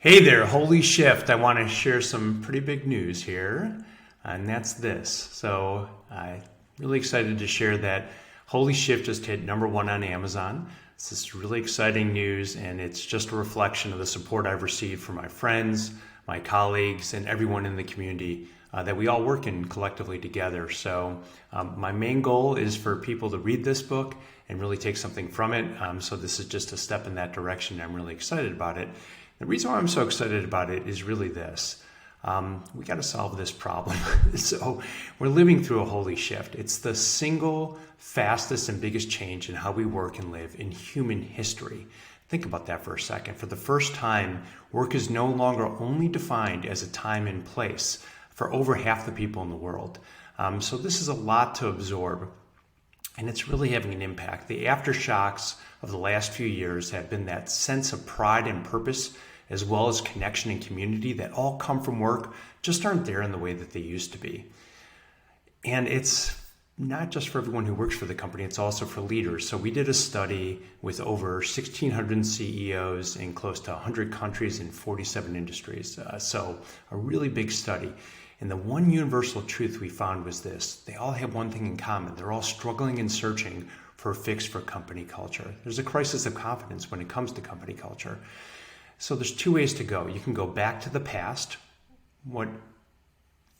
Hey there, Holy Shift. I want to share some pretty big news here, and that's this. So I'm really excited to share that Holy Shift just hit #1 on Amazon. This is really exciting news, and it's just a reflection of the support I've received from my friends, my colleagues, and everyone in the community that we all work in collectively together. So my main goal is for people to read this book and really take something from it. So this is just a step in that direction. I'm really excited about it. The reason why I'm so excited about it is really this. We got to solve this problem. So we're living through a holy shift. It's the single fastest and biggest change in how we work and live in human history. Think about that for a second. For the first time, work is no longer only defined as a time and place for over half the people in the world. So this is a lot to absorb, and it's really having an impact. The aftershocks of the last few years have been that sense of pride and purpose, as well as connection and community that all come from work, just aren't there in the way that they used to be. And it's not just for everyone who works for the company, it's also for leaders. So we did a study with over 1,600 CEOs in close to 100 countries in 47 industries. So a really big study. And the one universal truth we found was this: they all have one thing in common. They're all struggling and searching for a fix for company culture. There's a crisis of confidence when it comes to company culture. So there's two ways to go. You can go back to the past. What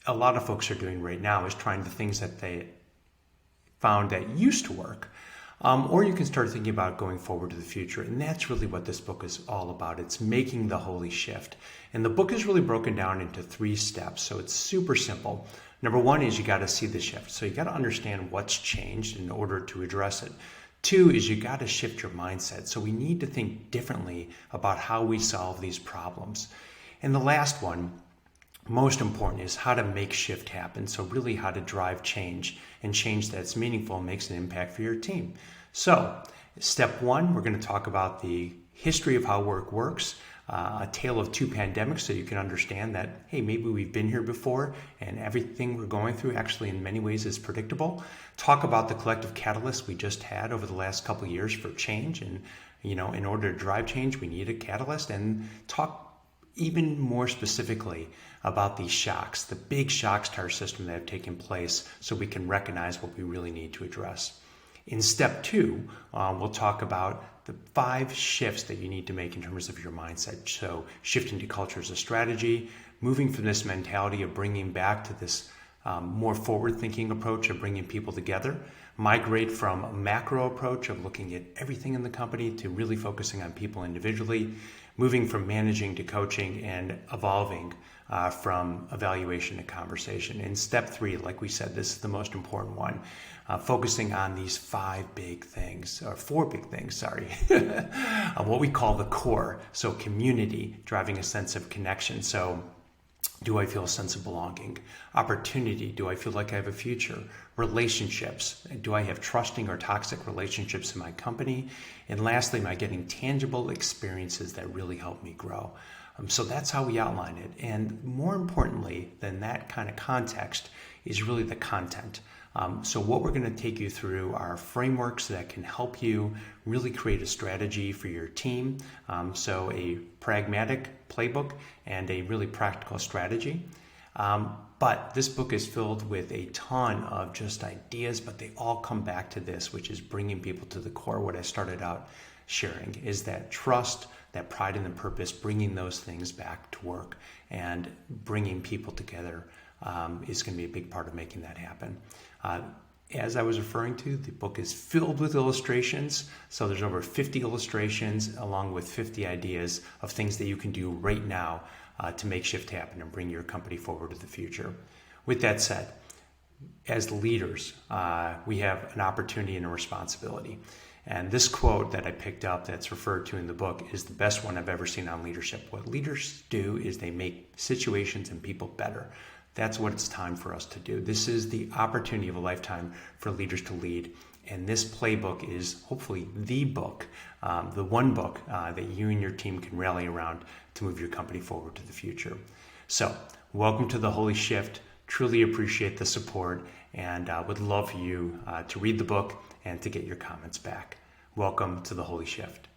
a lot of folks are doing right now is trying the things that they found that used to work. Or you can start thinking about going forward to the future. And that's really what this book is all about. It's making the holy shift. And the book is really broken down into 3 steps. So it's super simple. Number 1 is you got to see the shift. So you got to understand what's changed in order to address it. 2 is you got to shift your mindset. So we need to think differently about how we solve these problems. And the last one, most important, is how to make shift happen. So really how to drive change, and change that's meaningful and makes an impact for your team. So step 1, we're going to talk about the history of how work works, a tale of 2 pandemics, so you can understand that, hey, maybe we've been here before and everything we're going through actually in many ways is predictable. Talk about the collective catalyst we just had over the last couple of years for change, and in order to drive change we need a catalyst, and talk even more specifically about these shocks, the big shocks to our system that have taken place, so we can recognize what we really need to address. In step 2, we'll talk about the 5 shifts that you need to make in terms of your mindset. So shifting to culture as a strategy, moving from this mentality of bringing back to this more forward-thinking approach of bringing people together, migrate from a macro approach of looking at everything in the company to really focusing on people individually, moving from managing to coaching, and evolving from evaluation to conversation. In step 3, like we said, this is the most important one, focusing on these 4 big things, what we call the core. So community, driving a sense of connection. So do I feel a sense of belonging? Opportunity, do I feel like I have a future? Relationships, do I have trusting or toxic relationships in my company? And lastly, am I getting tangible experiences that really help me grow? So that's how we outline it. And more importantly than that kind of context is really the content. So what we're going to take you through are frameworks that can help you really create a strategy for your team. So a pragmatic playbook and a really practical strategy. But this book is filled with a ton of just ideas, but they all come back to this, which is bringing people to the core. What I started out sharing is that trust, that pride and the purpose, bringing those things back to work and bringing people together is going to be a big part of making that happen. As I was referring to, the book is filled with illustrations. So there's over 50 illustrations along with 50 ideas of things that you can do right now to make shift happen and bring your company forward to the future. With that said, as leaders, we have an opportunity and a responsibility. And this quote that I picked up that's referred to in the book is the best one I've ever seen on leadership. What leaders do is they make situations and people better. That's what it's time for us to do. This is the opportunity of a lifetime for leaders to lead. And this playbook is hopefully the book, the one book that you and your team can rally around to move your company forward to the future. So welcome to the Holy Shift. Truly appreciate the support, and would love for you to read the book and to get your comments back. Welcome to the Holy Shift.